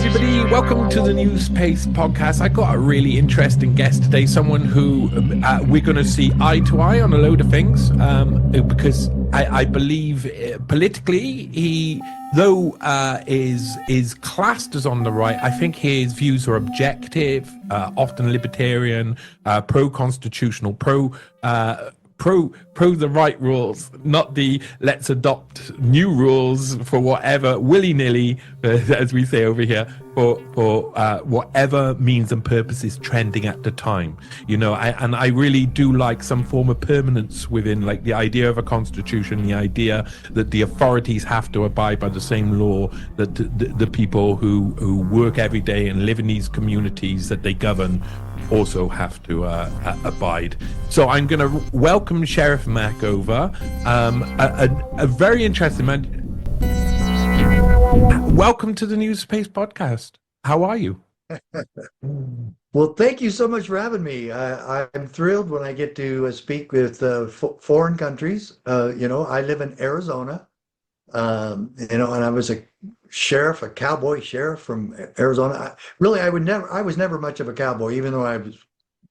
everybody. Welcome to the NEWSPASTE Podcast. I got a really interesting guest today, someone who we're going to see eye to eye on a load of things, because I believe politically he, though is classed as on the right, I think his views are objective, often libertarian, pro-constitutional, pro the right rules, not the let's adopt new rules for whatever, willy-nilly, as we say over here, for whatever means and purpose is trending at the time. You know, I really do like some form of permanence within, like, the idea of a constitution, the idea that the authorities have to abide by the same law that the people who work every day and live in these communities that they govern also have to abide. So I'm going to welcome Shreiff Mack over, a very interesting man. Welcome to the NEWSPASTE Podcast. How are you? Well, thank you so much for having me. I'm thrilled when I get to speak with foreign countries. I live in Arizona, and I was a cowboy sheriff from Arizona. I was never much of a cowboy, even though I was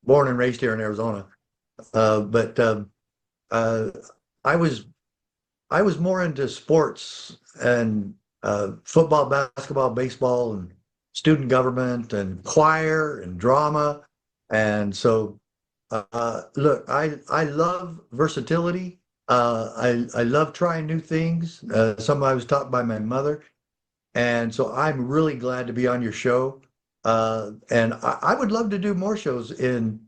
born and raised here in Arizona. But I was more into sports and football, basketball, baseball, and student government and choir and drama. And so, look, I love versatility. I love trying new things. Some I was taught by my mother. And so I'm really glad to be on your show. And I would love to do more shows in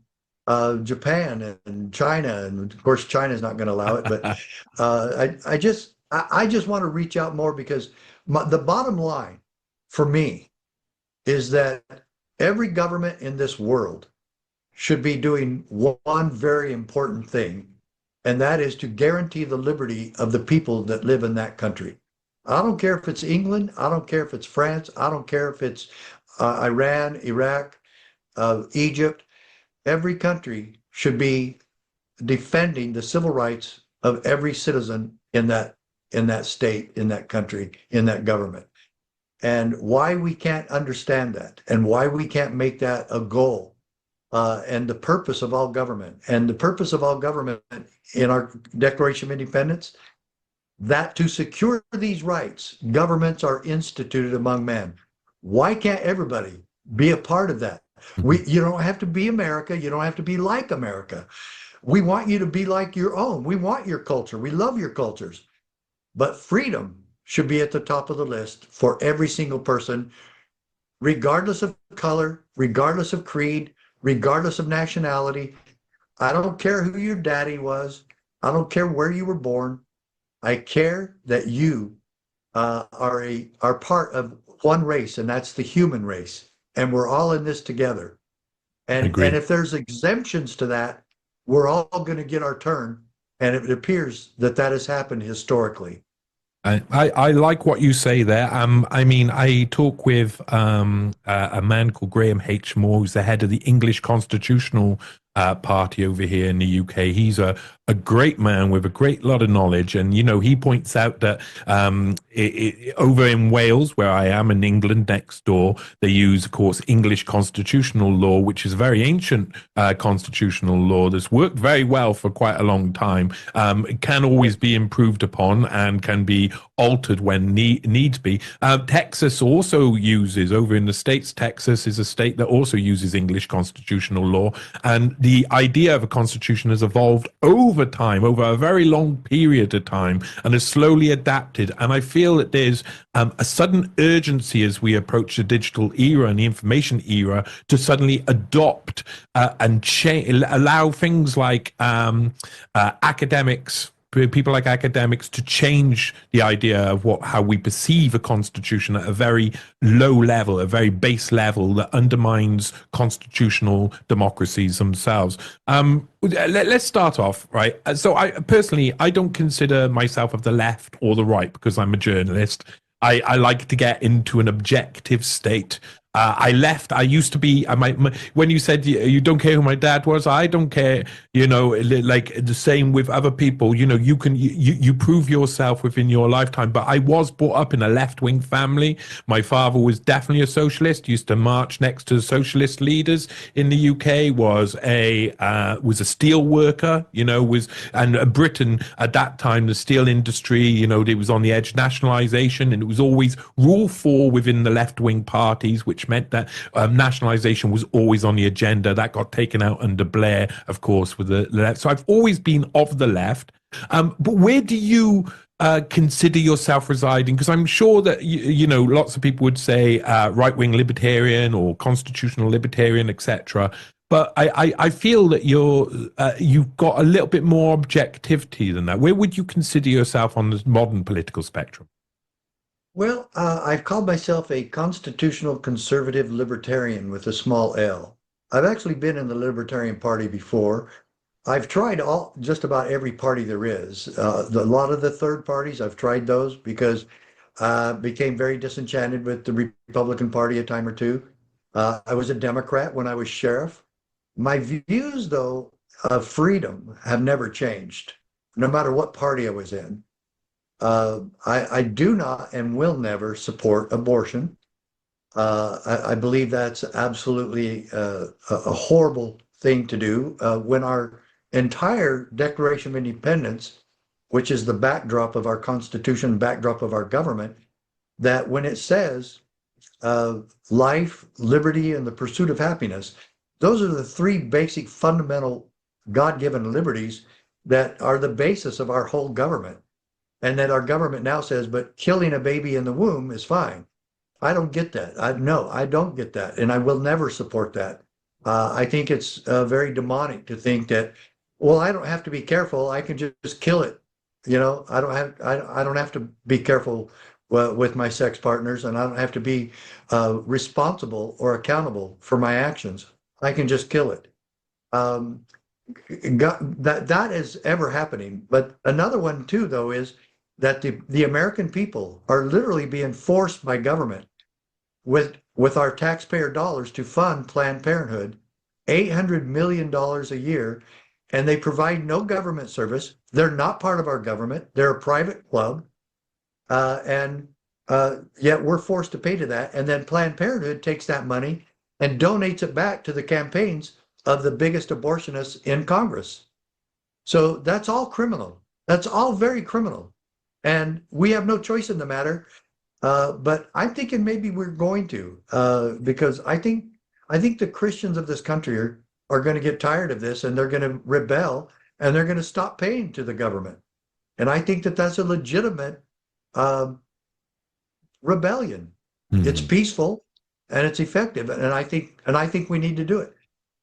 Japan and China. And of course, China's not going to allow it. But I just want to reach out more, because the bottom line for me is that every government in this world should be doing one very important thing, and that is to guarantee the liberty of the people that live in that country. I don't care if it's England, I don't care if it's France, I don't care if it's Iran, Iraq, Egypt. Every country should be defending the civil rights of every citizen in that state, in that country, in that government. And why we can't understand that, and why we can't make that a goal, and the purpose of all government. And the purpose of all government in our Declaration of Independence, that to secure these rights, governments are instituted among men. Why can't everybody be a part of that? You don't have to be America. You don't have to be like America. We want you to be like your own. We want your culture. We love your cultures. But freedom should be at the top of the list for every single person, regardless of color, regardless of creed, regardless of nationality. I don't care who your daddy was. I don't care where you were born. I care that you are part of one race, and that's the human race. And we're all in this together. And if there's exemptions to that, we're all going to get our turn. And it appears that has happened historically. I like what you say there. I mean, I talk with a man called Graham H. Moore, who's the head of the English Constitutional Party over here in the UK. He's a great man with a great lot of knowledge, and he points out that over in Wales, where I am, in England next door, they use, of course, English constitutional law, which is a very ancient constitutional law that's worked very well for quite a long time. It can always be improved upon and can be altered when needs be. Texas also uses, over in the States, Texas is a state that also uses English constitutional law, and the idea of a constitution has evolved over time, over a very long period of time, and has slowly adapted. And I feel that there's a sudden urgency as we approach the digital era and the information era to suddenly adopt and allow things like people like academics to change the idea of how we perceive a constitution at a very low level, a very base level that undermines constitutional democracies themselves. Let's start off, right? So I don't consider myself of the left or the right, because I'm a journalist. I like to get into an objective state I left. I used to be. When you said you don't care who my dad was, I don't care. You know, like the same with other people. You know, you prove yourself within your lifetime. But I was brought up in a left wing family. My father was definitely a socialist. Used to march next to socialist leaders in the UK. Was a steel worker. You know, and Britain at that time, the steel industry. You know, it was on the edge of nationalisation, and it was always rule for within the left wing parties, which meant that nationalisation was always on the agenda. That got taken out under Blair, of course, with the left. So I've always been of the left. But where do you consider yourself residing? Because I'm sure that, you know, lots of people would say right-wing libertarian or constitutional libertarian, etc. But I feel that you've got a little bit more objectivity than that. Where would you consider yourself on the modern political spectrum? Well, I've called myself a constitutional conservative libertarian with a small L. I've actually been in the Libertarian Party before. I've tried just about every party there is. A lot of the third parties, I've tried those because I became very disenchanted with the Republican Party a time or two. I was a Democrat when I was sheriff. My views, though, of freedom have never changed, no matter what party I was in. I do not and will never support abortion. I believe that's absolutely a horrible thing to do when our entire Declaration of Independence, which is the backdrop of our Constitution, backdrop of our government, that when it says life, liberty, and the pursuit of happiness, those are the three basic fundamental God-given liberties that are the basis of our whole government. And that our government now says, but killing a baby in the womb is fine. I don't get that. No, I don't get that. And I will never support that. I think it's very demonic to think that, well, I don't have to be careful. I can just kill it. You know, I don't have to be careful with my sex partners, and I don't have to be responsible or accountable for my actions. I can just kill it. That is ever happening. But another one too, though, is that the American people are literally being forced by government with our taxpayer dollars to fund Planned Parenthood, $800 million a year, and they provide no government service. They're not part of our government. They're a private club, and yet we're forced to pay to that. And then Planned Parenthood takes that money and donates it back to the campaigns of the biggest abortionists in Congress. So that's all criminal. That's all very criminal. And we have no choice in the matter. But I'm thinking maybe we're going to, because I think the Christians of this country are going to get tired of this, and they're going to rebel, and they're going to stop paying to the government. And I think that that's a legitimate rebellion. Mm-hmm. It's peaceful and it's effective, and I think we need to do it.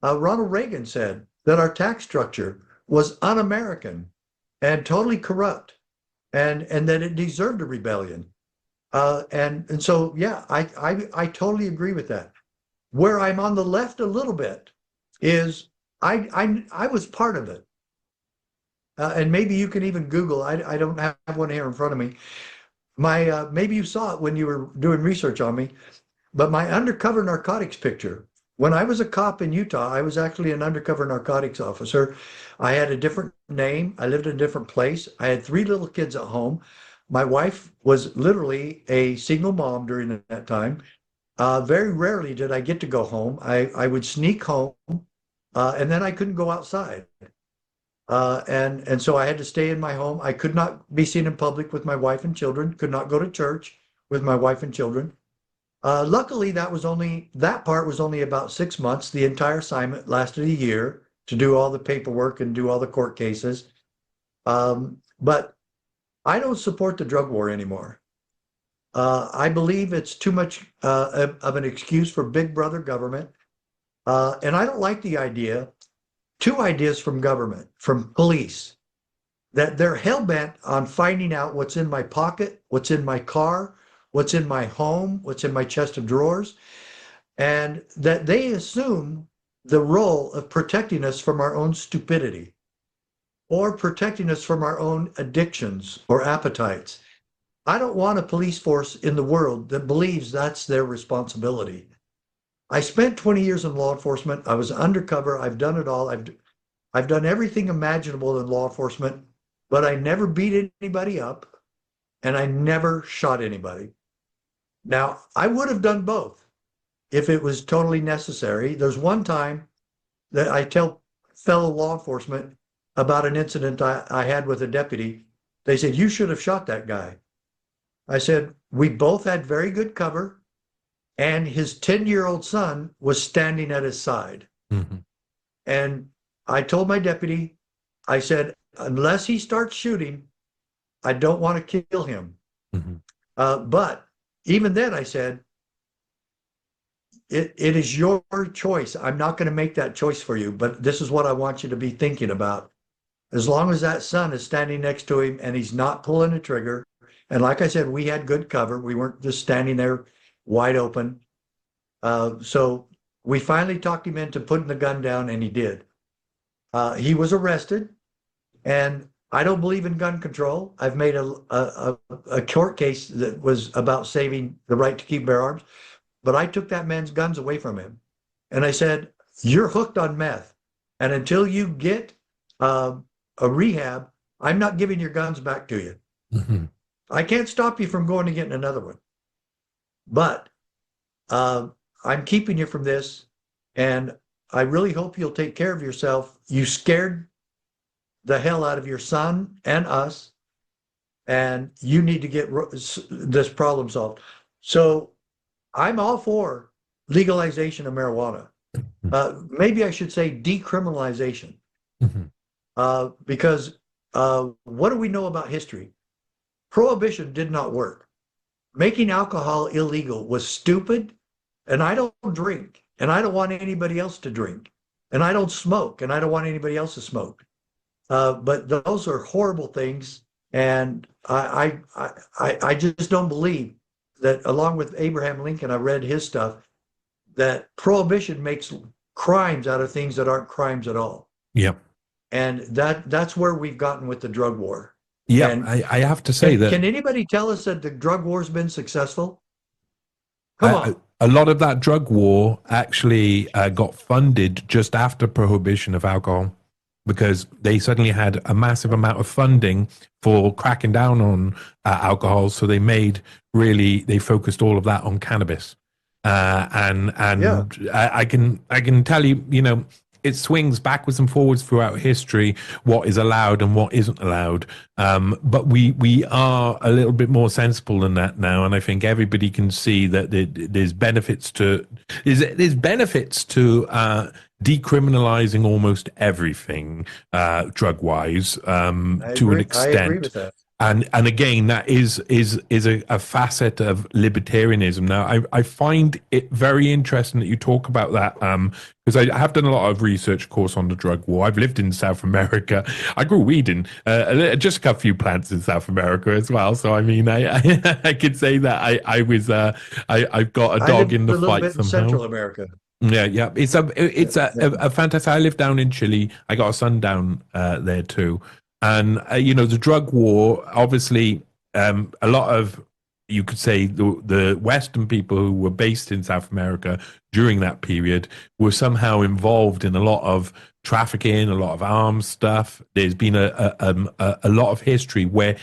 Ronald Reagan said that our tax structure was un-American and totally corrupt, and that it deserved a rebellion. And so, yeah, I totally agree with that. Where I'm on the left a little bit is I was part of it. And maybe you can even Google, I don't have one here in front of me. Maybe you saw it when you were doing research on me, but my undercover narcotics picture. When I was a cop in Utah, I was actually an undercover narcotics officer. I had a different name. I lived in a different place. I had 3 little kids at home. My wife was literally a single mom during that time. Very rarely did I get to go home. I would sneak home, and then I couldn't go outside. And so I had to stay in my home. I could not be seen in public with my wife and children, could not go to church with my wife and children. Luckily, that part was only about 6 months. The entire assignment lasted a year to do all the paperwork and do all the court cases. But I don't support the drug war anymore. I believe it's too much of an excuse for big brother government. And I don't like the idea, 2 ideas from government, from police, that they're hell-bent on finding out what's in my pocket, what's in my car, what's in my home, what's in my chest of drawers, and that they assume the role of protecting us from our own stupidity or protecting us from our own addictions or appetites. I don't want a police force in the world that believes that's their responsibility. I spent 20 years in law enforcement. I was undercover. I've done it all. I've done everything imaginable in law enforcement, but I never beat anybody up and I never shot anybody. Now, I would have done both if it was totally necessary. There's one time that I tell fellow law enforcement about an incident I had with a deputy. They said, "You should have shot that guy." I said, "We both had very good cover, and his 10-year-old son was standing at his side." Mm-hmm. And I told my deputy, I said, "Unless he starts shooting, I don't want to kill him." Mm-hmm. But even then, I said, it is your choice. I'm not going to make that choice for you, but this is what I want you to be thinking about. As long as that son is standing next to him and he's not pulling a trigger, and like I said, we had good cover. We weren't just standing there wide open. So we finally talked him into putting the gun down, and he did. He was arrested, and I don't believe in gun control. I've made a court case that was about saving the right to keep bear arms, but I took that man's guns away from him. And I said, "You're hooked on meth, and until you get a rehab, I'm not giving your guns back to you. Mm-hmm. I can't stop you from going and getting another one, but I'm keeping you from this, and I really hope you'll take care of yourself. You scared the hell out of your son and us, and you need to get this problem solved." So I'm all for legalization of marijuana. Maybe I should say decriminalization, because what do we know about history? Prohibition did not work. Making alcohol illegal was stupid, and I don't drink, and I don't want anybody else to drink, and I don't smoke, and I don't want anybody else to smoke. But those are horrible things, and I just don't believe that, along with Abraham Lincoln, I read his stuff, that prohibition makes crimes out of things that aren't crimes at all. Yeah. And that's where we've gotten with the drug war. Yeah, And I have to say that. Can anybody tell us that the drug war's been successful? Come on. A lot of that drug war actually got funded just after prohibition of alcohol, because they suddenly had a massive amount of funding for cracking down on alcohol. So they focused all of that on cannabis. And yeah. I can tell you, it swings backwards and forwards throughout history, what is allowed and what isn't allowed. But we are a little bit more sensible than that now, and I think everybody can see that there's benefits to decriminalizing almost everything drug wise to an extent. I agree with that. And again, that is a facet of libertarianism. Now, I find it very interesting that you talk about that, because I have done a lot of research, of course, on the drug war. I've lived in South America. I grew weed in just a few plants in South America as well. So I mean, I could say that I've got a dog in the fight somehow. In Central America. Yeah. It's a fantastic. I live down in Chile. I got a son down there too. And, the drug war, obviously, a lot of, you could say, the Western people who were based in South America during that period were somehow involved in a lot of trafficking, a lot of arms stuff. There's been a lot of history where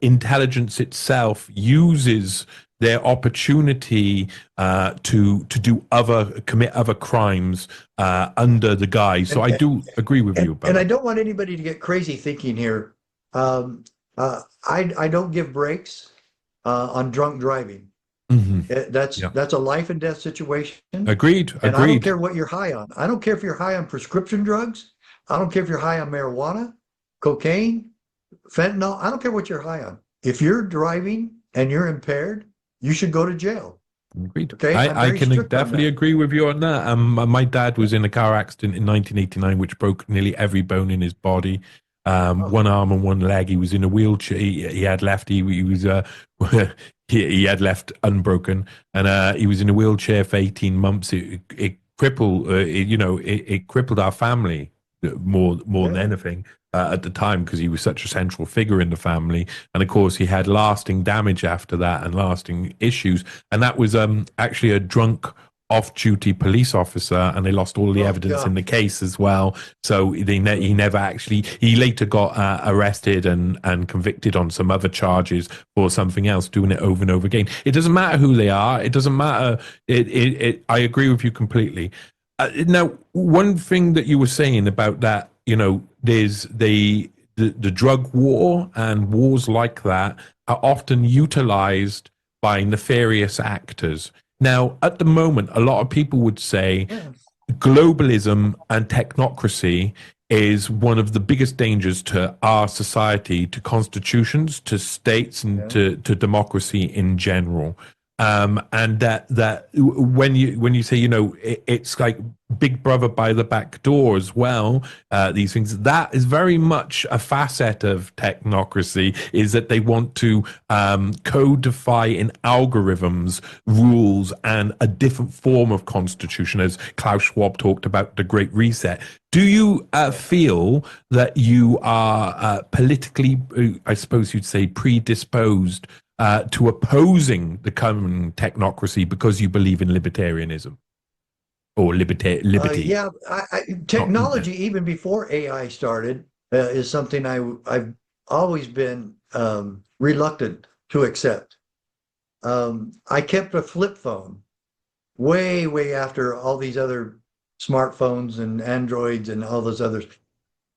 intelligence itself uses their opportunity to commit other crimes under the guise. So I do agree with you about and that. I don't want anybody to get crazy thinking here. I don't give breaks on drunk driving. Mm-hmm. That's a life and death situation. Agreed. And I don't care what you're high on. I don't care if you're high on prescription drugs. I don't care if you're high on marijuana, cocaine, fentanyl. I don't care what you're high on. If you're driving and you're impaired, you should go to jail. Agreed. Okay? I can definitely agree with you on that. My dad was in a car accident in 1989, which broke nearly every bone in his body. One arm and one leg. He was in a wheelchair. He had left. He was he had left unbroken, and he was in a wheelchair for 18 months. It crippled. It crippled our family more than anything. At the time, because he was such a central figure in the family, and of course he had lasting damage after that and lasting issues, and that was actually a drunk off-duty police officer, and they lost all the Oh, evidence in the God. case as well. So he never actually. He later got arrested and convicted on some other charges for something else, doing it over and over again. It doesn't matter who they are. It doesn't matter. I agree with you completely. Now, one thing that you were saying about that, there's the drug war and wars like that are often utilized by nefarious actors. Now, at the moment, a lot of people would say Yeah. globalism and technocracy is one of the biggest dangers to our society, to constitutions, to states, and to democracy in general. And that when you say, it's like Big Brother by the back door as well, these things, that is very much a facet of technocracy, is that they want to codify in algorithms rules and a different form of constitution, as Klaus Schwab talked about the Great Reset. Do you feel that you are politically, I suppose you'd say, predisposed to opposing the coming technocracy because you believe in libertarianism or liberty? Yeah, technology, even before AI started, is something I've always been reluctant to accept. I kept a flip phone way after all these other smartphones and Androids and all those others.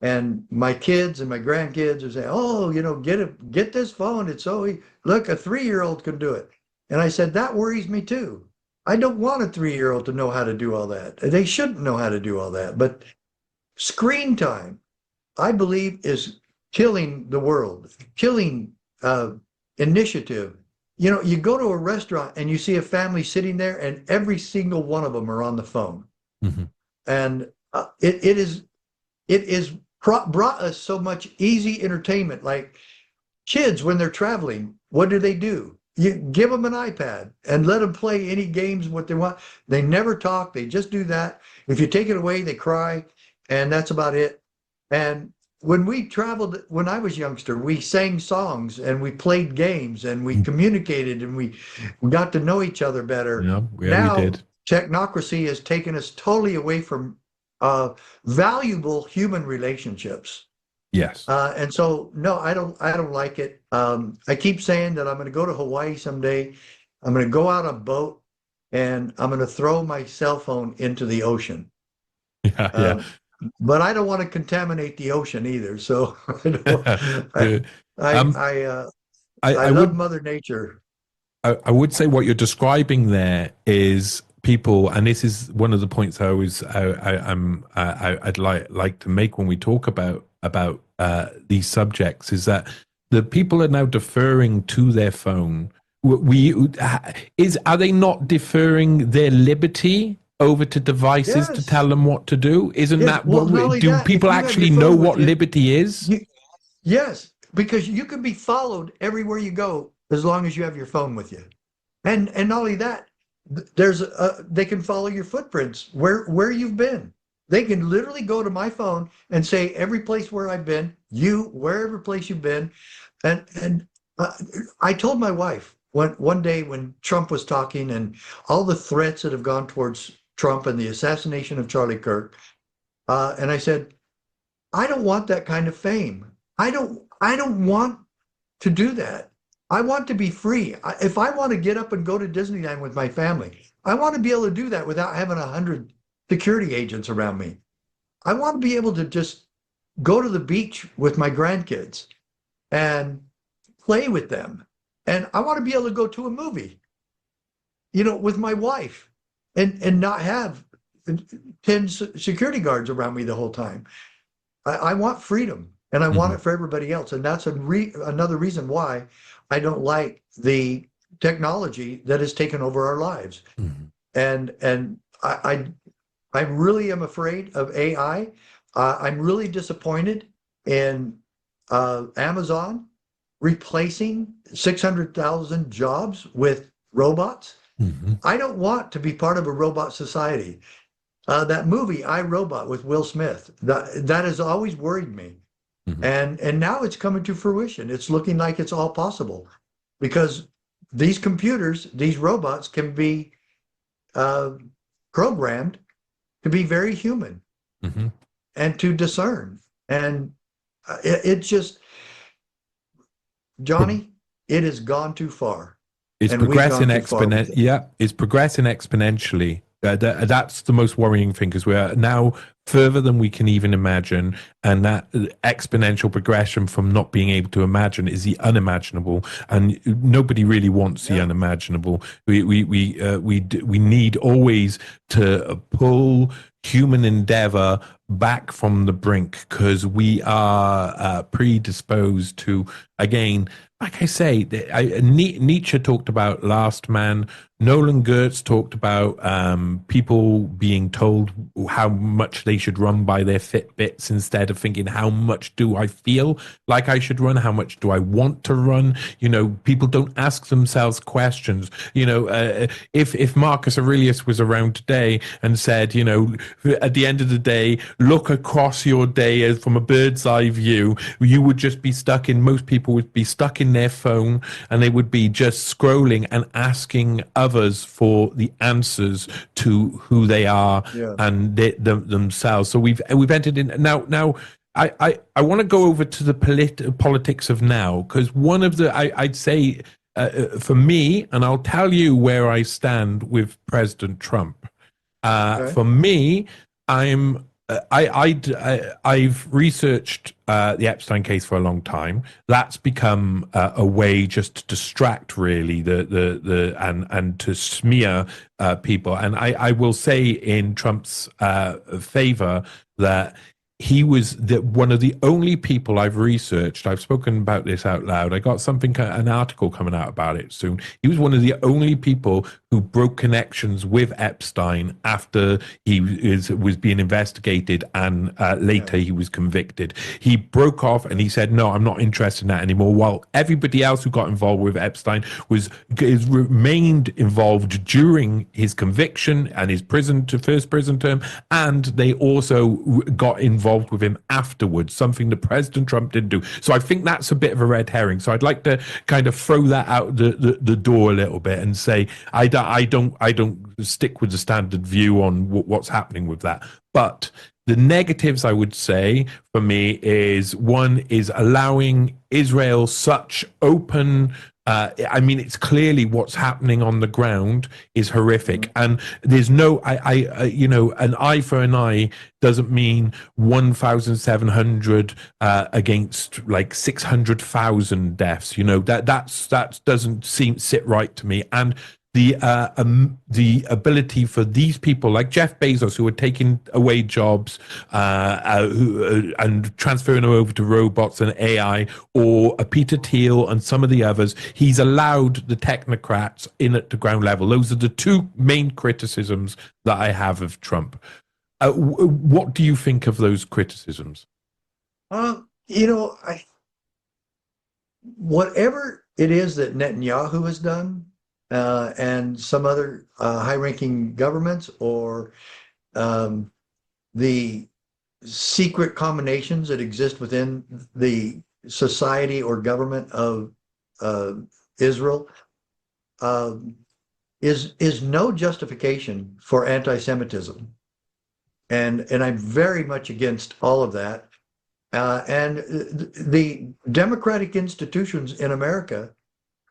And my kids and my grandkids are saying, "Oh, get this phone. It's look, a 3-year-old can do it." And I said, that worries me too. I don't want a 3-year-old to know how to do all that. They shouldn't know how to do all that. But screen time, I believe, is killing the world, killing initiative. You go to a restaurant and you see a family sitting there, and every single one of them are on the phone. Mm-hmm. And it is brought us so much easy entertainment. Like kids, when they're traveling, what do? You give them an iPad and let them play any games, what they want. They never talk. They just do that. If you take it away, they cry, and that's about it. And when we traveled, when I was youngster, we sang songs and we played games and we communicated and we got to know each other better. Yeah, now, we did. Technocracy has taken us totally away from valuable human relationships. Yes. And so, no, I don't like it. I keep saying that I'm going to go to Hawaii someday. I'm going to go out on a boat and I'm going to throw my cell phone into the ocean. Yeah. But I don't want to contaminate the ocean either. So I love Mother Nature. I would say what you're describing there is people, and this is one of the points I'd like to make when we talk about these subjects, is that the people are now deferring to their phone. Are they not deferring their liberty over to devices to tell them what to do? Isn't that what do people actually know what liberty is? Yes, because you can be followed everywhere you go as long as you have your phone with you. And not only that, they can follow your footprints where you've been. They can literally go to my phone and say every place where I've been, wherever place you've been. And I told my wife one day when Trump was talking and all the threats that have gone towards Trump and the assassination of Charlie Kirk, and I said, I don't want that kind of fame. I don't want to do that. I want to be free. If I want to get up and go to Disneyland with my family, I want to be able to do that without having 100 security agents around me. I want to be able to just go to the beach with my grandkids and play with them. And I want to be able to go to a movie, with my wife and not have 10 security guards around me the whole time. I want freedom, and I want it for everybody else. And that's another reason why I don't like the technology that has taken over our lives. And I really am afraid of AI. I'm really disappointed in Amazon replacing 600,000 jobs with robots. I don't want to be part of a robot society. That movie, I, Robot, with Will Smith, that has always worried me. And now it's coming to fruition. It's looking like it's all possible because these computers, these robots can be programmed to be very human and to discern. And it just, Johnny, it has gone too far. It's progressing exponentially. Yeah, it's progressing exponentially. That's the most worrying thing, because we're now further than we can even imagine, and that exponential progression from not being able to imagine is the unimaginable, and nobody really wants the unimaginable. We need always to pull human endeavor back from the brink, because we are predisposed to, again, like I say, Nietzsche talked about last man. Nolan Gertz talked about people being told how much they should run by their Fitbits instead of thinking, how much do I feel like I should run? How much do I want to run? You know, people don't ask themselves questions. You know, if Marcus Aurelius was around today and said, you know, at the end of the day, look across your day as from a bird's eye view, you would just be stuck in, most people would be stuck in their phone, and they would be just scrolling and asking others for the answers to who they are and themselves. So we've entered in now. I want to go over to the politics of now, because one of the I'd say for me, and I'll tell you where I stand with President Trump. For me, I've researched the Epstein case for a long time. That's become a way just to distract, really, and to smear people. And I will say in Trump's favor that he was one of the only people I've researched. I've spoken about this out loud. I got an article coming out about it soon. He was one of the only people who broke connections with Epstein after he was being investigated, and later he was convicted. He broke off and he said, no, I'm not interested in that anymore, while everybody else who got involved with Epstein remained involved during his conviction and his first prison term, and they also got involved with him afterwards, something that President Trump didn't do. So I think that's a bit of a red herring. So I'd like to kind of throw that out the door a little bit and say I don't stick with the standard view on what's happening with that. But the negatives, I would say, for me, is one is allowing Israel such open. I mean, it's clearly what's happening on the ground is horrific, and there's no, you know, an eye for an eye doesn't mean 1,700 against like 600,000 deaths. You know, that doesn't sit right to me, and the ability for these people like Jeff Bezos, who are taking away jobs and transferring them over to robots and AI, or a Peter Thiel and some of the others, he's allowed the technocrats in at the ground level. Those are the two main criticisms that I have of Trump. What do you think of those criticisms? You know, whatever it is that Netanyahu has done, and some other high-ranking governments, or the secret combinations that exist within the society or government of Israel, is no justification for anti-Semitism, and I'm very much against all of that. And the democratic institutions in America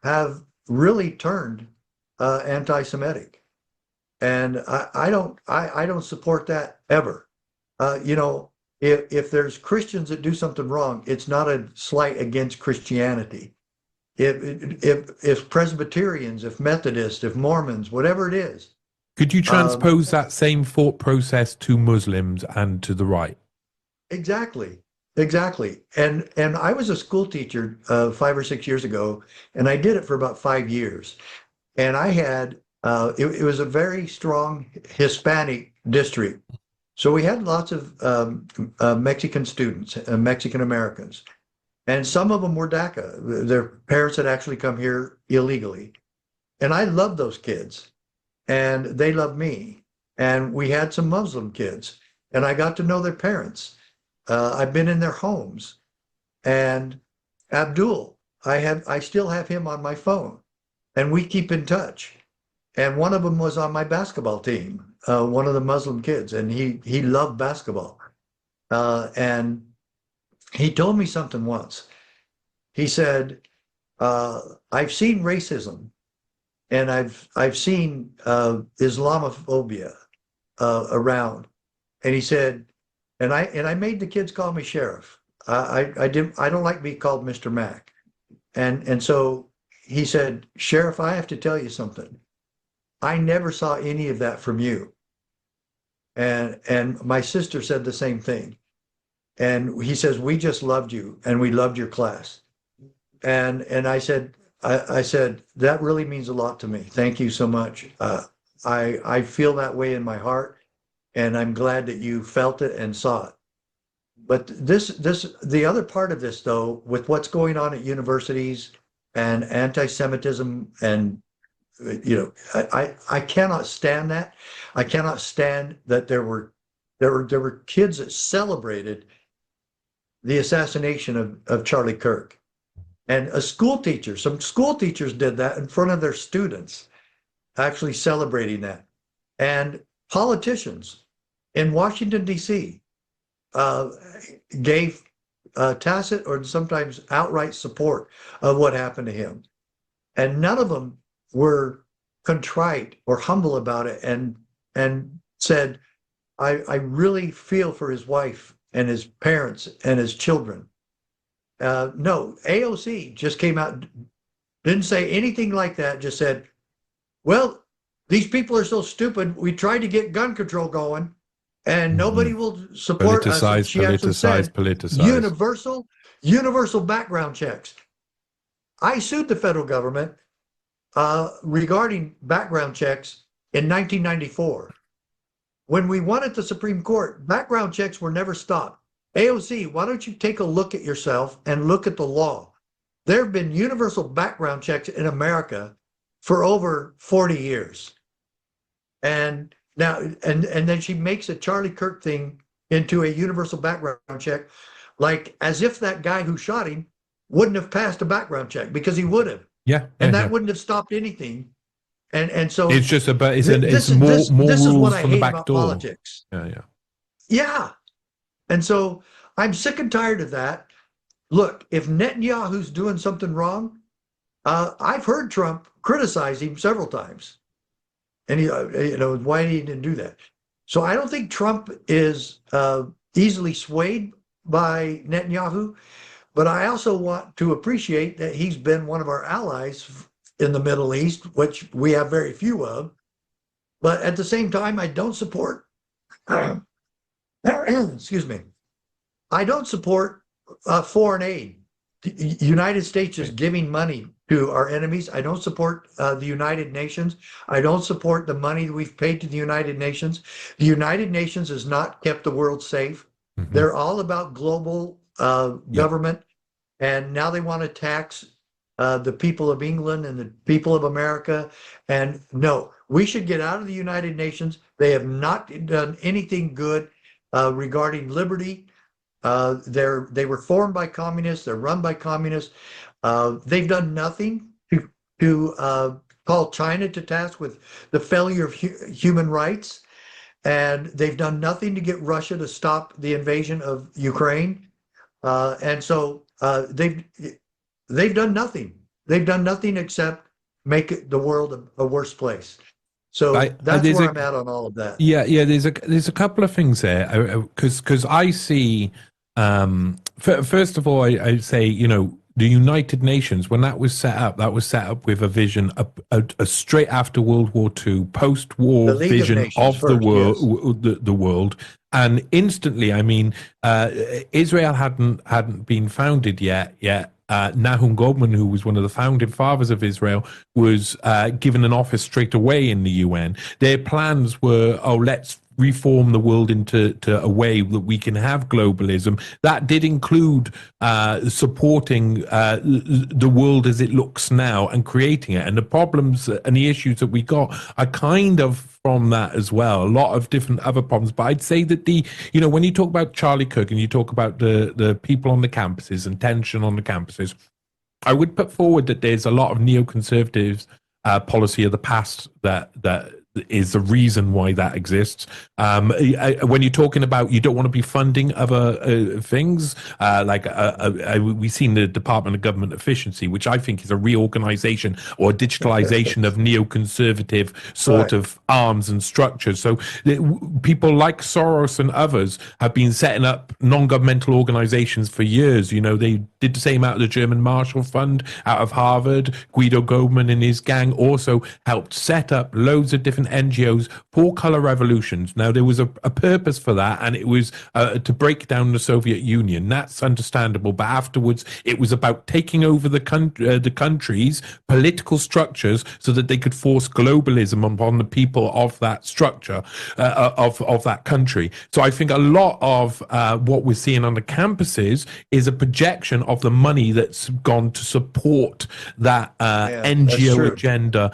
have really turned anti-Semitic, and I don't support that ever. You know, if there's Christians that do something wrong, it's not a slight against Christianity. If Presbyterians, if Methodists, if Mormons, whatever it is. Could you transpose that same thought process to Muslims and to the right? Exactly. And I was a school teacher 5 or 6 years ago, and I did it for about 5 years. And I had, it was a very strong Hispanic district. So we had lots of Mexican students, Mexican Americans. And some of them were DACA. Their parents had actually come here illegally. And I loved those kids, and they loved me. And we had some Muslim kids, and I got to know their parents. I've been in their homes, and Abdul, I still have him on my phone, and we keep in touch. And one of them was on my basketball team. one of the Muslim kids, and he loved basketball. And he told me something once. He said, I've seen racism and I've seen Islamophobia around. And he said, and I made the kids call me Sheriff. I don't like being called Mr. Mack. And so he said, Sheriff, I have to tell you something. I never saw any of that from you. And my sister said the same thing. And he says, we just loved you and we loved your class. And I said, that really means a lot to me. Thank you so much. I feel that way in my heart, and I'm glad that you felt it and saw it. But the other part of this, though, with what's going on at universities and anti-Semitism, and I cannot stand that. I cannot stand that there were kids that celebrated the assassination of Charlie Kirk. And some school teachers did that in front of their students, actually celebrating that. And politicians in Washington, D.C. Gave tacit or sometimes outright support of what happened to him. And none of them were contrite or humble about it and said, I really feel for his wife and his parents and his children. No, AOC just came out, didn't say anything like that, just said, well, these people are so stupid. We tried to get gun control going and nobody will support us. She actually said, universal background checks. I sued the federal government regarding background checks in 1994. When we won at the Supreme Court, background checks were never stopped. AOC, why don't you take a look at yourself and look at the law? There have been universal background checks in America for over 40 years. And now, and then she makes a Charlie Kirk thing into a universal background check, like as if that guy who shot him wouldn't have passed a background check, because he would have. And that wouldn't have stopped anything. And so it's just about it's more rules from the back door. Politics. Yeah. And so I'm sick and tired of that. Look, if Netanyahu's doing something wrong, I've heard Trump criticize him several times, and why he didn't do that. So I don't think Trump is easily swayed by Netanyahu, but I also want to appreciate that he's been one of our allies in the Middle East, which we have very few of. But at the same time, I don't support excuse me. I don't support foreign aid. The United States is giving money to our enemies. I don't support the United Nations. I don't support the money that we've paid to the United Nations. The United Nations has not kept the world safe. They're all about global government. And now they want to tax the people of England and the people of America. And no, we should get out of the United Nations. They have not done anything good regarding liberty. They were formed by communists. They're run by communists. They've done nothing to call China to task with the failure of human rights. And they've done nothing to get Russia to stop the invasion of Ukraine. And so they've done nothing. They've done nothing except make the world a worse place. So that's where I'm at on all of that. Yeah. There's a couple of things there, because I see. First of all, I say, the United Nations, when that was set up with a vision, a straight after World War II, post-war vision of the world, the world, and instantly, I mean, Israel hadn't been founded yet. Nahum Goldman, who was one of the founding fathers of Israel, was given an office straight away in the UN. Their plans were, let's reform the world into a way that we can have globalism. That did include supporting the world as it looks now and creating it. And the problems and the issues that we got are kind of from that as well. A lot of different other problems. But I'd say that when you talk about Charlie Kirk and you talk about the people on the campuses and tension on the campuses, I would put forward that there's a lot of neoconservatives policy of the past that is the reason why that exists. When you're talking about you don't want to be funding other things, we've seen the Department of Government Efficiency, which I think is a reorganization or digitalization of neoconservative sort of arms and structures. So people like Soros and others have been setting up non-governmental organizations for years. You know, they did the same out of the German Marshall Fund, out of Harvard. Guido Goldman and his gang also helped set up loads of different NGOs for color revolutions. Now, there was a purpose for that, and it was to break down the Soviet Union. That's understandable. But afterwards, it was about taking over the country's political structures so that they could force globalism upon the people of that structure, of that country. So I think a lot of what we're seeing on the campuses is a projection of the money that's gone to support that NGO agenda.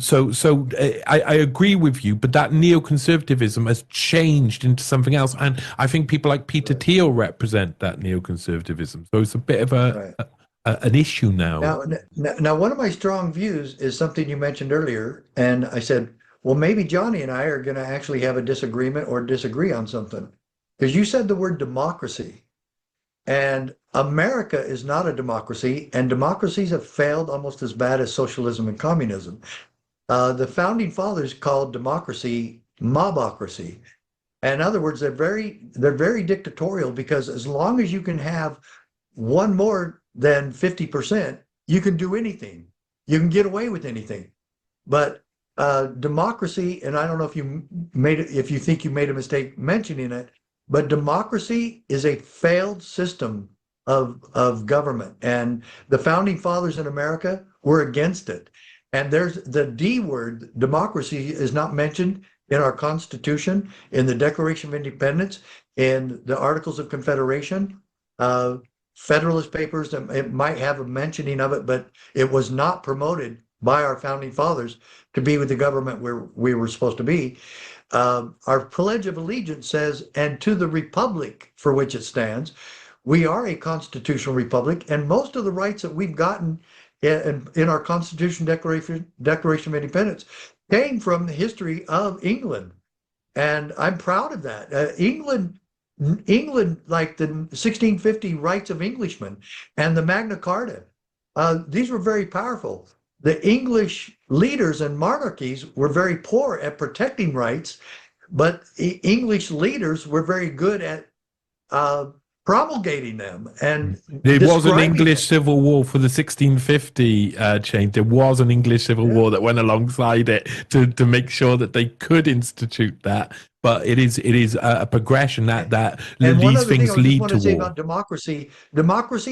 So I agree with you, but that neoconservatism has changed into something else, and I think people like Peter Thiel represent that neoconservatism. So it's a bit of an issue now. Now, one of my strong views is something you mentioned earlier, and I said, well, maybe Johnny and I are going to actually have a disagreement or disagree on something, because you said the word democracy, and America is not a democracy, and democracies have failed almost as bad as socialism and communism. The founding fathers called democracy mobocracy. In other words, they're very dictatorial, because as long as you can have one more than 50%, you can do anything. You can get away with anything. But democracy, and I don't know if you think you made a mistake mentioning it, but democracy is a failed system of government, and the founding fathers in America were against it. And there's the D word, democracy, is not mentioned in our Constitution, in the Declaration of Independence, in the Articles of Confederation, Federalist Papers. It might have a mentioning of it, but it was not promoted by our founding fathers to be with the government where we were supposed to be. Our Pledge of Allegiance says, "And to the republic for which it stands." We are a constitutional republic, and most of the rights that we've gotten in our Constitution Declaration of Independence came from the history of England. And I'm proud of that. England, like the 1650 Rights of Englishmen and the Magna Carta, these were very powerful. The English leaders and monarchies were very poor at protecting rights, but English leaders were very good at promulgating them. And there was an English civil war for the 1650 change. There was an English civil war that went alongside it to make sure that they could institute that. But it is a progression that these things lead to war. Say about democracy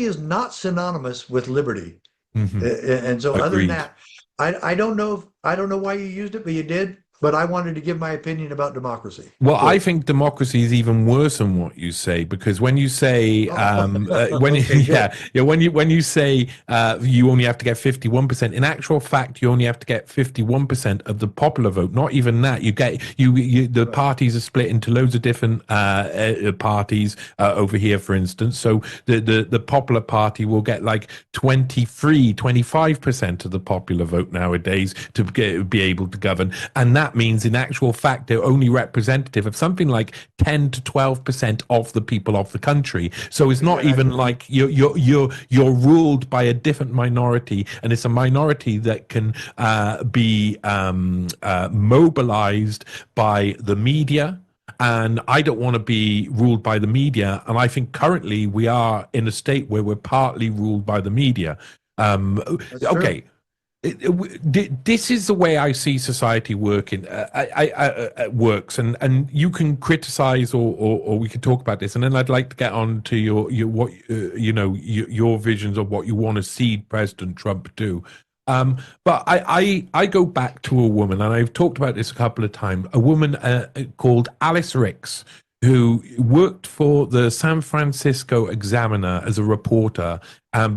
is not synonymous with liberty. And so, other than that, I don't know why you used it, but you did. But I wanted to give my opinion about democracy. Well, I think democracy is even worse than what you say, because when you say when you say you only have to get 51%, in actual fact you only have to get 51% of the popular vote. Not even that. You get the parties are split into loads of different parties over here, for instance. So the popular party will get like 25% of the popular vote nowadays to be able to govern, and that means in actual fact they're only representative of something like 10 to 12% of the people of the country. So it's not even like you're ruled by a different minority, and it's a minority that can be mobilized by the media. And I don't want to be ruled by the media, and I think currently we are in a state where we're partly ruled by the media. Okay. This is the way I see society working. Works, and you can criticize or we can talk about this, and then I'd like to get on to your visions of what you want to see President Trump do. But I go back to a woman, and I've talked about this a couple of times. A woman called Alice Ricks, who worked for the San Francisco Examiner as a reporter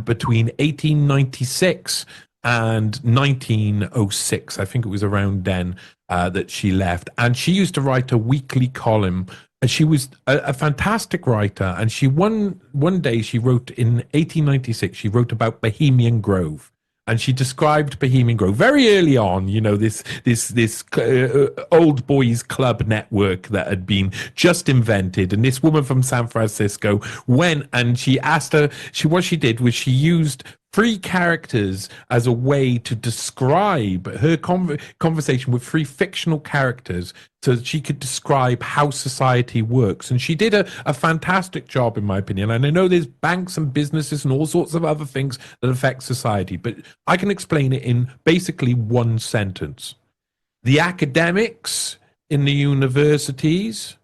between 1896 and 1906. I think it was around then that she left. And she used to write a weekly column. And she was a fantastic writer. And she one day she wrote in 1896, she wrote about Bohemian Grove. and she described Bohemian Grove very early on. You know, this old boys club network that had been just invented, and this woman from San Francisco went and she asked her. What she did was she used three characters as a way to describe her conversation with three fictional characters so that she could describe how society works. And she did a fantastic job, in my opinion. And I know there's banks and businesses and all sorts of other things that affect society, but I can explain it in basically one sentence. The academics in the universities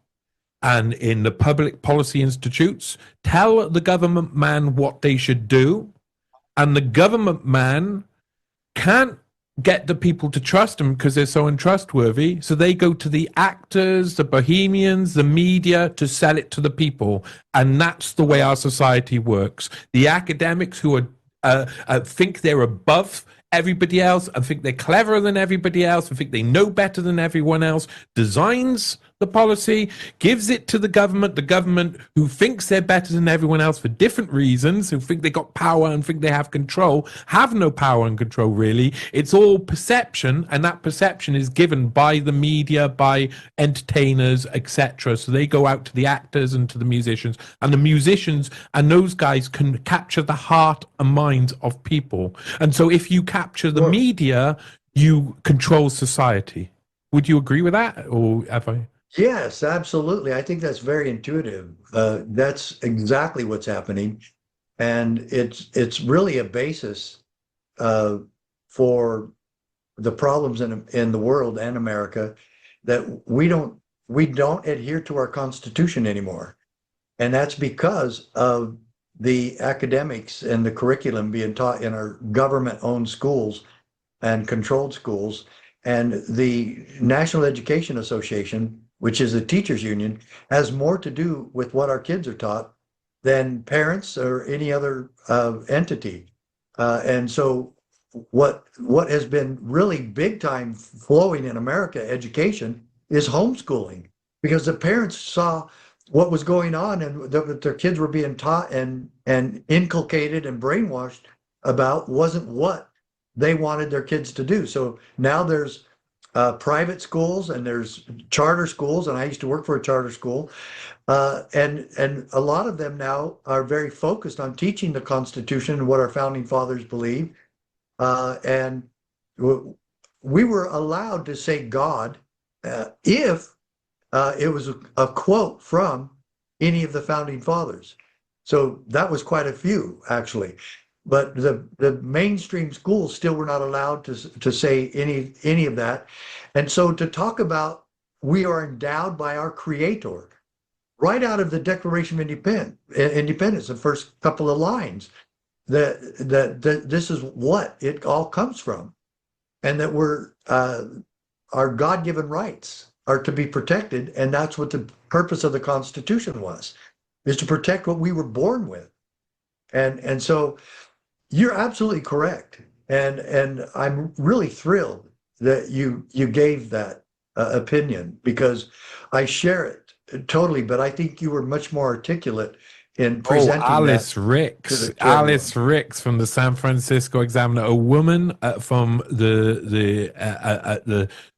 and in the public policy institutes tell the government man what they should do, and the government man can't get the people to trust him because they're so untrustworthy. So they go to the actors, the bohemians, the media to sell it to the people. And that's the way our society works. The academics who think they're above everybody else and think they're cleverer than everybody else and think they know better than everyone else designs the policy, gives it to the government who thinks they're better than everyone else for different reasons, who think they got power and think they have control, have no power and control really. It's all perception, and that perception is given by the media, by entertainers, etc. So they go out to the actors and to the musicians, and the musicians and those guys can capture the heart and minds of people. And so if you capture the media, you control society. Would you agree with that, or have I? Yes, absolutely. I think that's very intuitive. That's exactly what's happening, and it's really a basis for the problems in the world and America, that we don't adhere to our Constitution anymore, and that's because of the academics and the curriculum being taught in our government-owned schools and controlled schools, and the National Education Association, which is a teachers union, has more to do with what our kids are taught than parents or any other entity. And so what has been really big time flowing in America education is homeschooling, because the parents saw what was going on and that their kids were being taught and inculcated and brainwashed about wasn't what they wanted their kids to do. So now there's private schools and there's charter schools, and I used to work for a charter school, and a lot of them now are very focused on teaching the Constitution and what our founding fathers believed, and we were allowed to say God if it was a quote from any of the founding fathers. So that was quite a few, actually. But the mainstream schools still were not allowed to say any of that. And so to talk about we are endowed by our Creator, right out of the Declaration of Independence, the first couple of lines, that this is what it all comes from, and that our God-given rights are to be protected, and that's what the purpose of the Constitution was, is to protect what we were born with. And so you're absolutely correct, and I'm really thrilled that you gave that opinion, because I share it totally. But I think you were much more articulate in presenting Alice Ricks. Alice Ricks from the San Francisco Examiner, a woman from the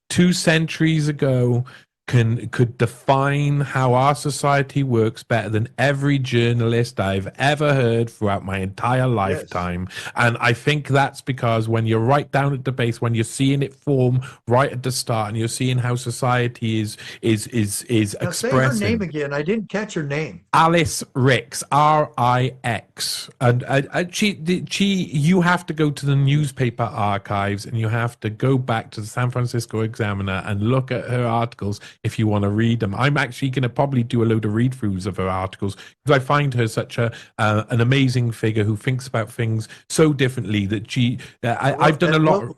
2 centuries ago, could define how our society works better than every journalist I've ever heard throughout my entire lifetime. Yes. And I think that's because when you're right down at the base, when you're seeing it form right at the start, and you're seeing how society is now expressing. Say her name again. I didn't catch her name. Alice Ricks, R-I-X, and you have to go to the newspaper archives, and you have to go back to the San Francisco Examiner and look at her articles if you want to read them. I'm actually going to probably do a load of read-throughs of her articles, because I find her such an amazing figure who thinks about things so differently that I've done a lot.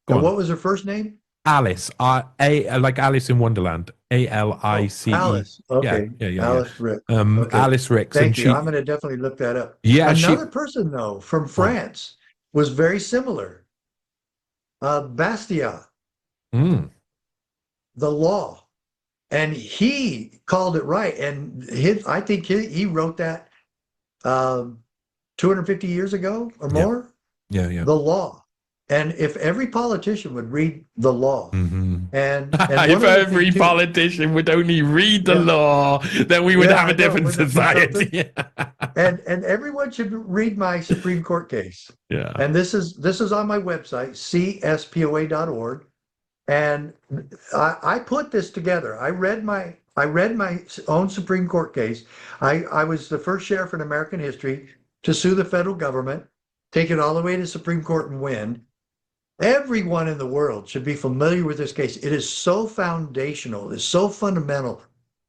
What was her first name? Alice, like Alice in Wonderland, Alice. Alice, okay. Yeah. Alice Ricks. Okay. Alice Ricks. Thank you. I'm going to definitely look that up. Yeah. Another person, though, from France was very similar. Bastia. The law. And he called it right. And I think he wrote that 250 years ago or more. Yeah. The law. And if every politician would read the law, Mm-hmm. and If one other every thing too, politician would only read the yeah, law, then we would yeah, have a I know, different wouldn't it be something? society. And everyone should read my Supreme Court case. Yeah. And this is on my website, CSPOA.org. And I put this together. I read my own Supreme Court case. I was the first sheriff in American history to sue the federal government, take it all the way to Supreme Court and win. Everyone in the world should be familiar with this case. It is so foundational, it's so fundamental.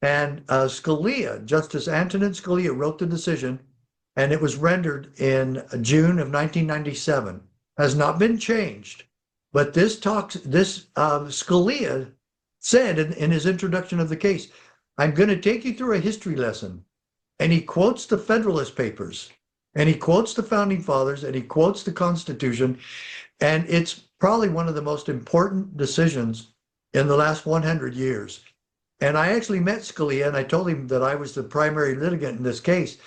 And Scalia, Justice Antonin Scalia, wrote the decision, and it was rendered in June of 1997. Has not been changed. But Scalia said in his introduction of the case, I'm going to take you through a history lesson. And he quotes the Federalist Papers, and he quotes the Founding Fathers, and he quotes the Constitution. And it's probably one of the most important decisions in the last 100 years. And I actually met Scalia, and I told him that I was the primary litigant in this case.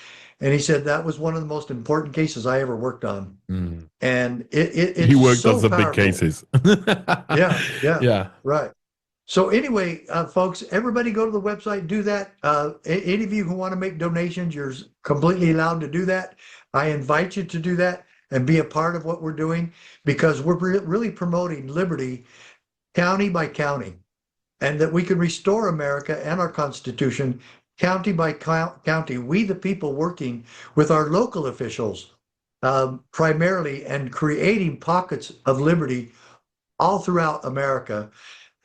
And he said that was one of the most important cases I ever worked on. Mm. And it's He worked so on some powerful. big cases. Yeah, right. So anyway, folks, everybody go to the website, do that. Any of you who want to make donations, you're completely allowed to do that. I invite you to do that and be a part of what we're doing, because we're really promoting liberty county by county, and that we can restore America and our Constitution county by county. We, the people, working with our local officials primarily, and creating pockets of liberty all throughout America.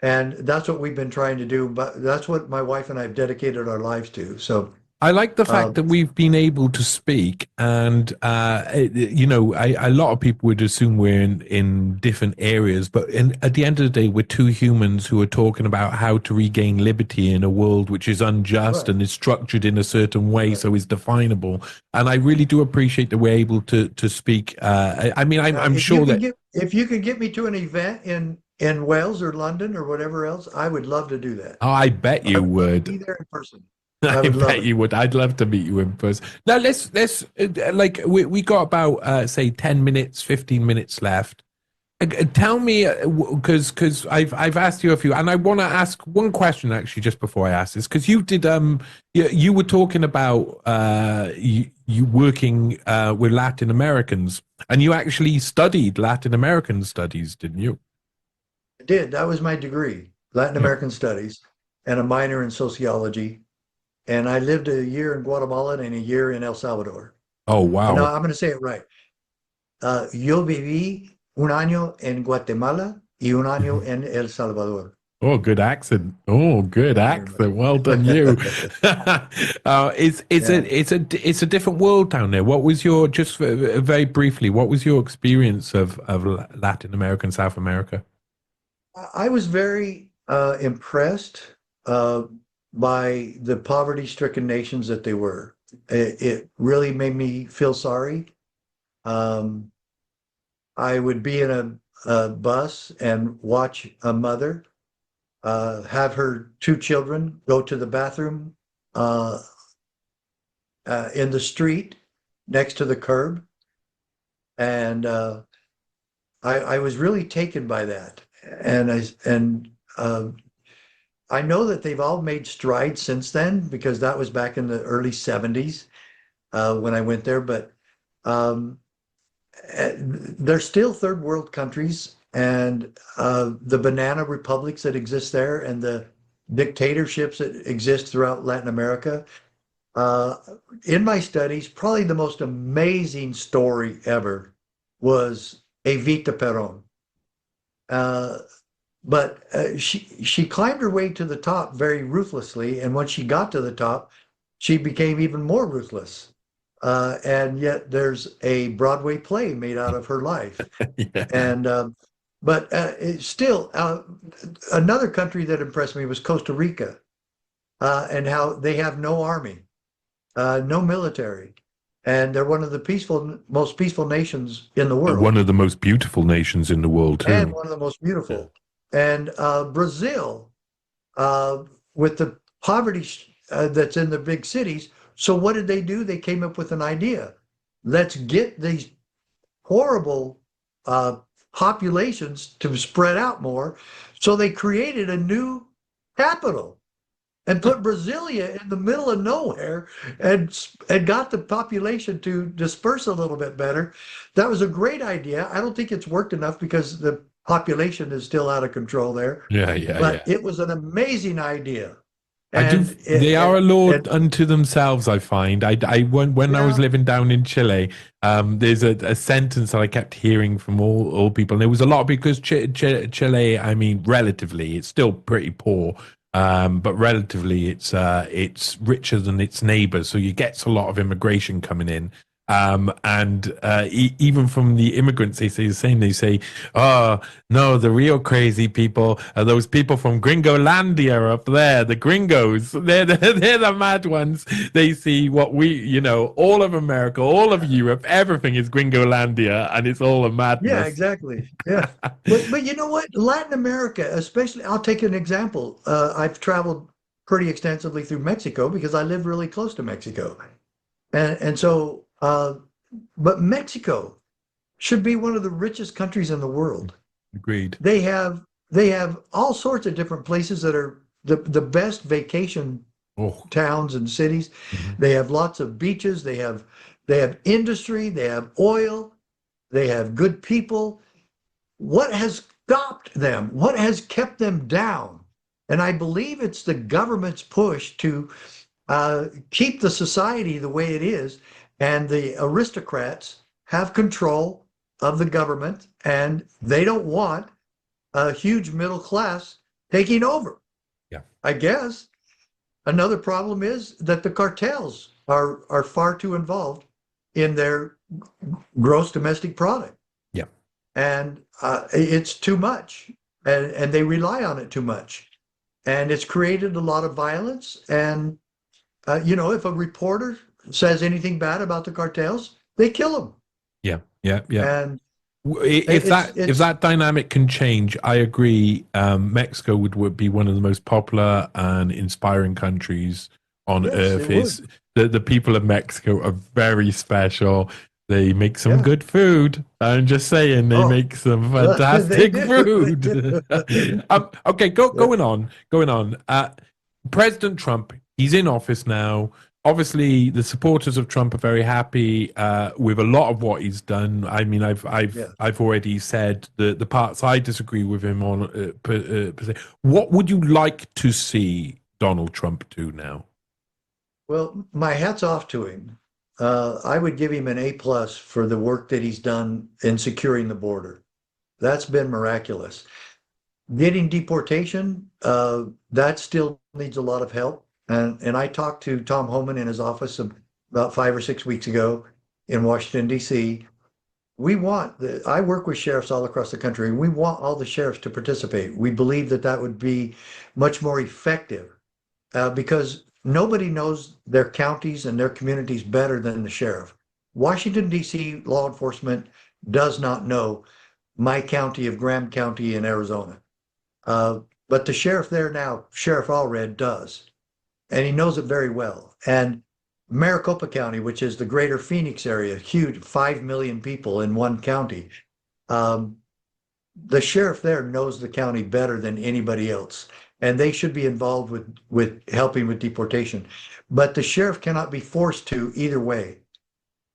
And that's what we've been trying to do. But that's what my wife and I have dedicated our lives to. So I like the fact that we've been able to speak, and a lot of people would assume we're in different areas, but at the end of the day, we're two humans who are talking about how to regain liberty in a world which is unjust, right, and is structured in a certain way, right, so is definable. And I really do appreciate that we're able to speak. I'm sure that if you could get me to an event in Wales or London or whatever else, I would love to do that. Oh, I bet you would. Be there in person. I bet you would. I'd love to meet you in person. Now let's we got about say 10 minutes, 15 minutes left. Tell me, because I've asked you a few, and I want to ask one question actually just before I ask this, because you did you were talking about you working with Latin Americans, and you actually studied Latin American studies, didn't you? I did. That was my degree, Latin American Studies, and a minor in sociology. And I lived a year in Guatemala and a year in El Salvador. Oh, wow. No, I'm going to say it right. Yo viví un año en Guatemala y un año en El Salvador. Oh, good accent. Oh, good accent. Well done, you. It's a different world down there. What was your, just very briefly, what was your experience of Latin America and South America? I was very impressed by the poverty-stricken nations that they were. It really made me feel sorry. I would be in a bus and watch a mother have her two children go to the bathroom in the street next to the curb. And I was really taken by that. And I know that they've all made strides since then, because that was back in the early 70s when I went there. But they're still third world countries, and the banana republics that exist there and the dictatorships that exist throughout Latin America. In my studies, probably the most amazing story ever was Evita Perón. But she climbed her way to the top very ruthlessly, and when she got to the top, she became even more ruthless. And yet there's a Broadway play made out of her life. Yeah. And but still, another country that impressed me was Costa Rica, and how they have no army, no military, and they're one of the most peaceful nations in the world. One of the most beautiful nations in the world too. And one of the most beautiful. Yeah. And Brazil, with the poverty that's in the big cities. So what did they do? They came up with an idea. Let's get these horrible populations to spread out more. So they created a new capital and put Brasilia in the middle of nowhere and got the population to disperse a little bit better. That was a great idea. I don't think it's worked enough because the population is still out of control there. Yeah, yeah, But yeah. it was an amazing idea. I do. And They are a law and unto themselves. I find. When I was yeah, living down in Chile, there's a sentence that I kept hearing from all people, and it was a lot because Chile. I mean, relatively, it's still pretty poor, but relatively, it's richer than its neighbors. So you get a lot of immigration coming in. And even from the immigrants, they say the same. They say, "Oh no, the real crazy people are those people from Gringolandia up there. The gringos, they're the mad ones. They see what all of America, all of Europe, everything is Gringolandia, and it's all a yeah, madness." exactly. Yeah. But you know what? Latin America, especially, I'll take an example. I've traveled pretty extensively through Mexico because I live really close to Mexico. And so, but Mexico should be one of the richest countries in the world. Agreed. They have all sorts of different places that are the best vacation Oh, towns and cities. mhm. They have lots of beaches. They have industry. They have oil. They have good people. What has stopped them? What has kept them down? And I believe it's the government's push to keep the society the way it is, and the aristocrats have control of the government, and they don't want a huge middle class taking over. Yeah. I guess another problem is that the cartels are far too involved in their gross domestic product, Yeah. and it's too much, and they rely on it too much, and it's created a lot of violence. And if a reporter says anything bad about the cartels, they kill them. Yeah. Yeah. Yeah. And If it's that dynamic can change, I agree. Mexico would be one of the most popular and inspiring countries on yes, earth. it would. Is the people of Mexico are very special. They make some Yeah. good food. I'm just saying, they Oh, make some they fantastic do. They food. do. Okay, going on. President Trump, he's in office now. Obviously, the supporters of Trump are very happy with a lot of what he's done. I mean, Yeah. I've already said the parts I disagree with him on. Per se. What would you like to see Donald Trump do now? Well, my hat's off to him. I would give him an A+ for the work that he's done in securing the border. That's been miraculous. Getting deportation, that still needs a lot of help. And I talked to Tom Homan in his office about 5 or 6 weeks ago in Washington, D.C. I work with sheriffs all across the country, and we want all the sheriffs to participate. We believe that would be much more effective because nobody knows their counties and their communities better than the sheriff. Washington, D.C. law enforcement does not know my county of Graham County in Arizona. But the sheriff there now, Sheriff Allred, does. And he knows it very well. And Maricopa County, which is the greater Phoenix area, huge, 5 million people in one county. The sheriff there knows the county better than anybody else, and they should be involved with helping with deportation. But the sheriff cannot be forced to either way.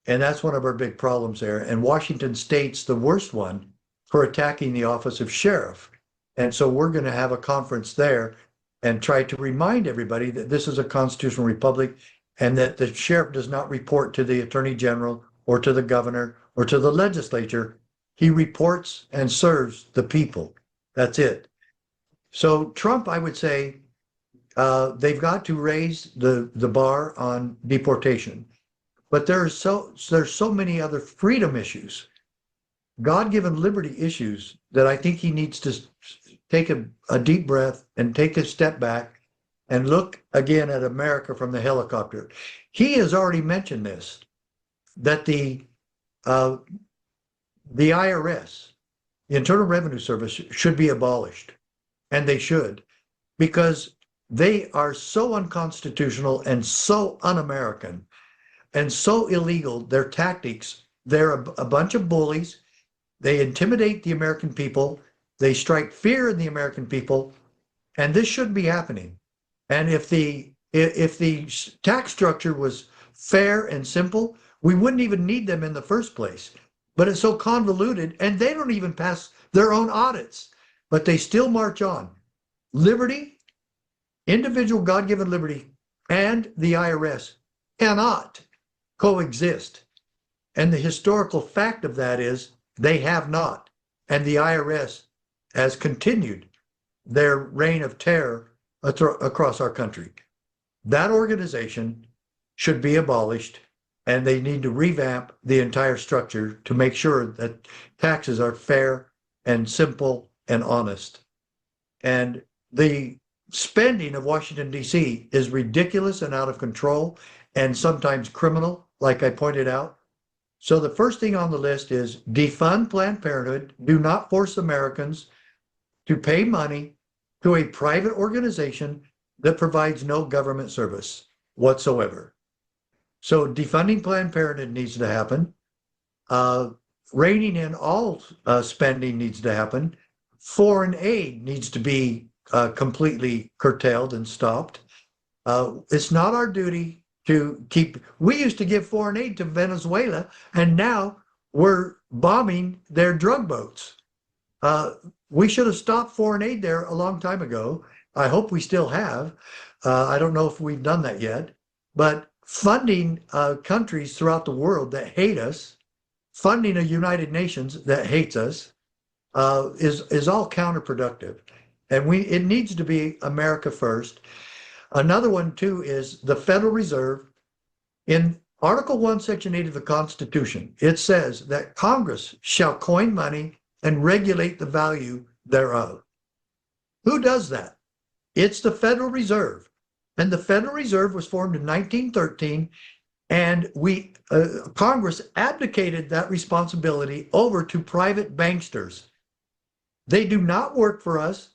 And that's one of our big problems there. And Washington State's the worst one for attacking the office of sheriff. And so we're going to have a conference there and try to remind everybody that this is a constitutional republic and that the sheriff does not report to the attorney general or to the governor or to the legislature. He reports and serves the people. That's it. So Trump, I would say, they've got to raise the bar on deportation. But there's so many other freedom issues, God-given liberty issues, that I think he needs to take a deep breath and take a step back and look again at America from the helicopter. He has already mentioned this, that the IRS, the Internal Revenue Service, should be abolished. And they should, because they are so unconstitutional and so un-American and so illegal. Their tactics, they're a bunch of bullies. They intimidate the American people. They strike fear in the American people, and this shouldn't be happening. And if the tax structure was fair and simple, we wouldn't even need them in the first place. But it's so convoluted, and they don't even pass their own audits, but they still march on. Liberty, individual God-given liberty, and the IRS cannot coexist. And the historical fact of that is they have not. And the IRS has continued their reign of terror across our country. That organization should be abolished, and they need to revamp the entire structure to make sure that taxes are fair and simple and honest. And the spending of Washington, D.C. is ridiculous and out of control and sometimes criminal, like I pointed out. So the first thing on the list is defund Planned Parenthood. Do not force Americans to pay money to a private organization that provides no government service whatsoever. So defunding Planned Parenthood needs to happen. Reining in all spending needs to happen. Foreign aid needs to be completely curtailed and stopped. It's not our duty to keep. We used to give foreign aid to Venezuela, and now we're bombing their drug boats. We should have stopped foreign aid there a long time ago. I hope we still have. I don't know if we've done that yet, but funding countries throughout the world that hate us, funding a United Nations that hates us, is all counterproductive. And it needs to be America first. Another one too is the Federal Reserve. In Article 1, Section 8 of the Constitution, it says that Congress shall coin money and regulate the value thereof. Who does that? It's the Federal Reserve. And the Federal Reserve was formed in 1913, and Congress abdicated that responsibility over to private banksters. They do not work for us.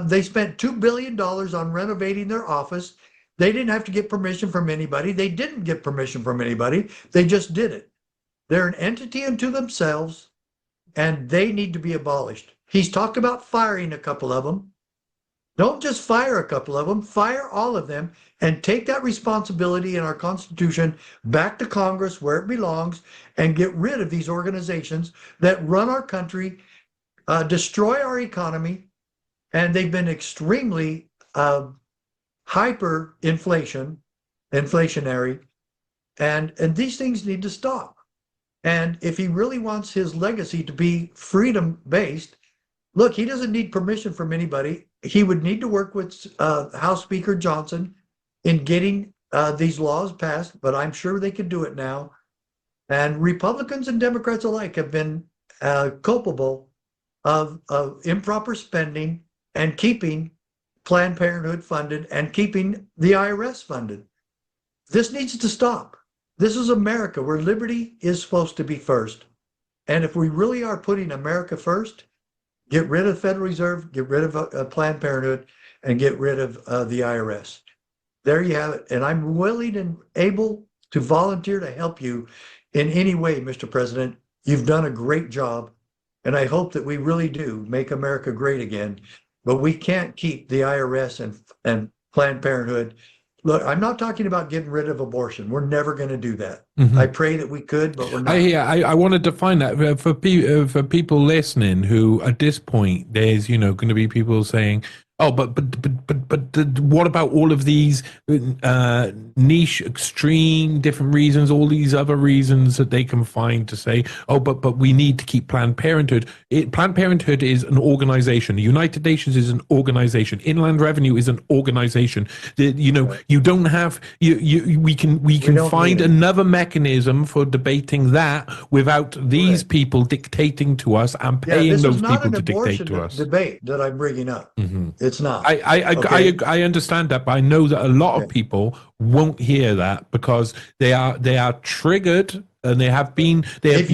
They spent $2 billion on renovating their office. They didn't have to get permission from anybody. They didn't get permission from anybody. They just did it. They're an entity unto themselves, and they need to be abolished. He's talked about firing a couple of them. Don't just fire a couple of them, fire all of them, and take that responsibility in our Constitution back to Congress where it belongs, and get rid of these organizations that run our country, destroy our economy, and they've been extremely inflationary, and these things need to stop. And if he really wants his legacy to be freedom-based, look, he doesn't need permission from anybody. He would need to work with House Speaker Johnson in getting these laws passed, but I'm sure they could do it now. And Republicans and Democrats alike have been culpable of improper spending and keeping Planned Parenthood funded and keeping the IRS funded. This needs to stop. This is America, where liberty is supposed to be first. And if we really are putting America first, get rid of the Federal Reserve, get rid of Planned Parenthood, and get rid of the IRS. There you have it. And I'm willing and able to volunteer to help you in any way, Mr. President. You've done a great job. And I hope that we really do make America great again. But we can't keep the IRS and Planned Parenthood. Look, I'm not talking about getting rid of abortion. We're never going to do that. Mm-hmm. I pray that we could, but we're not. I want to define that for people listening who, at this point, there's going to be people saying, "Oh, but what about all of these niche, extreme, different reasons? All these other reasons that they can find to say, oh, but we need to keep Planned Parenthood. Planned Parenthood is an organization. The United Nations is an organization. Inland Revenue is an organization. You don't have we can find another mechanism for debating that without these people dictating to us and paying those people to dictate to us. Debate that I'm bringing up. Mm-hmm. It's not. I understand that, but I know that a lot of people won't hear that because they are triggered, and they have been primed to be triggered. If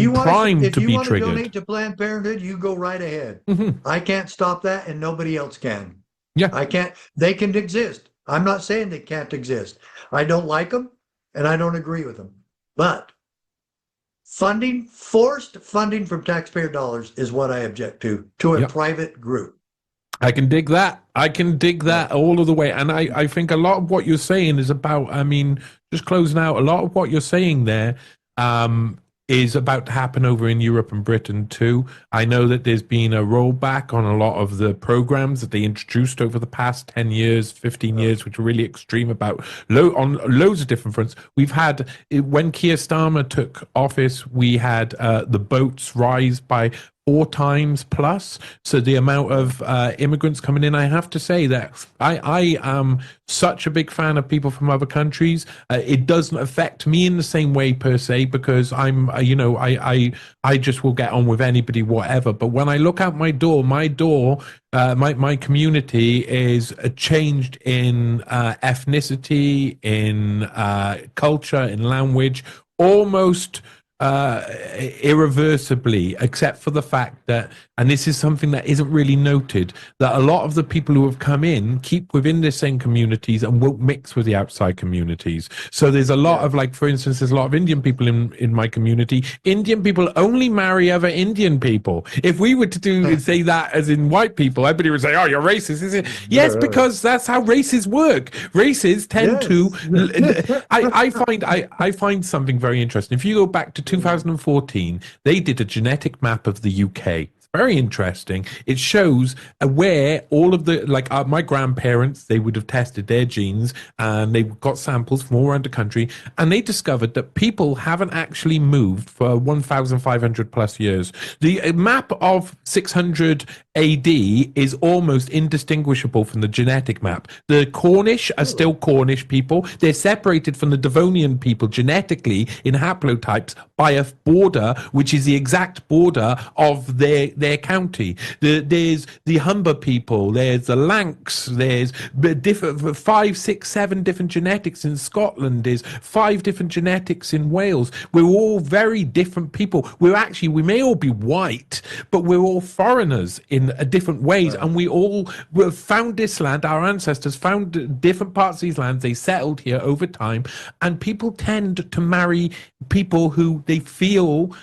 you want to donate to Planned Parenthood, you go right ahead. Mm-hmm. I can't stop that, and nobody else can. Yeah, I can't. They can exist. I'm not saying they can't exist. I don't like them, and I don't agree with them. But Forced funding from taxpayer dollars is what I object to a private group. I can dig that. I can dig that all of the way. And I think a lot of what you're saying is about, I mean, just closing out, a lot of what you're saying there is about to happen over in Europe and Britain too. I know that there's been a rollback on a lot of the programs that they introduced over the past 10 years, 15 years, which are really extreme about on loads of different fronts. We've had, when Keir Starmer took office, we had the boats rise by 4 times plus. So the amount of immigrants coming in, I have to say that I am such a big fan of people from other countries. It doesn't affect me in the same way per se, because I'm, I just will get on with anybody, whatever. But when I look out my community is changed in ethnicity, in culture, in language, almost irreversibly, except for the fact that, and this is something that isn't really noted, that a lot of the people who have come in keep within the same communities and won't mix with the outside communities. So there's a lot of, like, for instance, there's a lot of Indian people in my community. Indian people only marry other Indian people. If we were to say that as in white people, everybody would say, oh, you're racist, is it? Yes, because that's how races work. Races tend to, I find something very interesting. If you go back to 2014, they did a genetic map of the UK. Very interesting. It shows where all of the, like my grandparents, they would have tested their genes and they got samples from all around the country, and they discovered that people haven't actually moved for 1,500 plus years. The map of 600 AD is almost indistinguishable from the genetic map. The Cornish are still Cornish people. They're separated from the Devonian people genetically in haplotypes by a border, which is the exact border of their county. There's the Humber people, there's the Lancs, there's different 5, 6, 7 different genetics in Scotland, there's 5 different genetics in Wales. We're all very different people. We may all be white, but we're all foreigners in different ways, and we all found this land. Our ancestors found different parts of these lands. They settled here over time, and people tend to marry people who they feel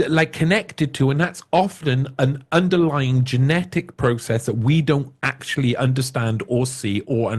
like connected to, and that's often an underlying genetic process that we don't actually understand or see, or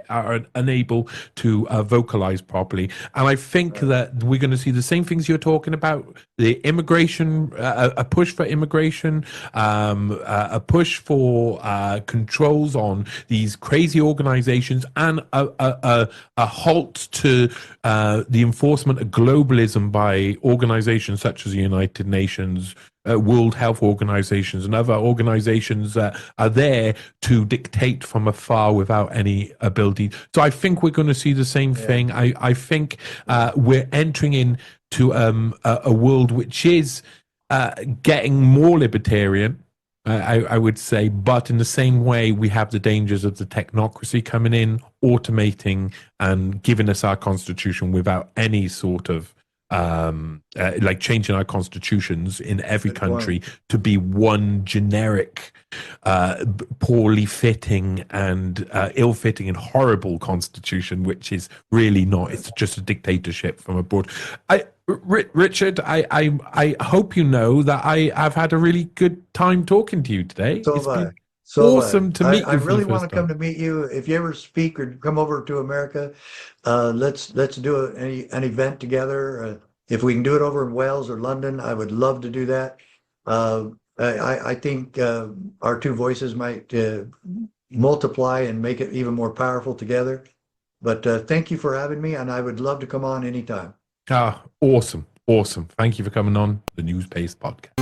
are unable to vocalize properly. And I think that we're going to see the same things you're talking about: the immigration, a push for immigration, a push for controls on these crazy organizations, and a halt to the enforcement of globalism by organizations such as the United Nations, World Health Organizations, and other organizations that are there to dictate from afar without any ability. So I think we're going to see the same thing. I think we're entering into a world which is getting more libertarian, I would say, but in the same way we have the dangers of the technocracy coming in, automating and giving us our constitution without any sort of like changing our constitutions in every country to be one generic, poorly fitting and ill-fitting and horrible constitution, which is really not. It's just a dictatorship from abroad. Richard, I hope you know that I've had a really good time talking to you today. So it's been awesome to meet you. I really want to come to meet you. If you ever speak or come over to America, let's do an event together. If we can do it over in Wales or London, I would love to do that. I think our two voices might multiply and make it even more powerful together. But thank you for having me, and I would love to come on anytime. Awesome. Thank you for coming on the NEWSPASTE Podcast.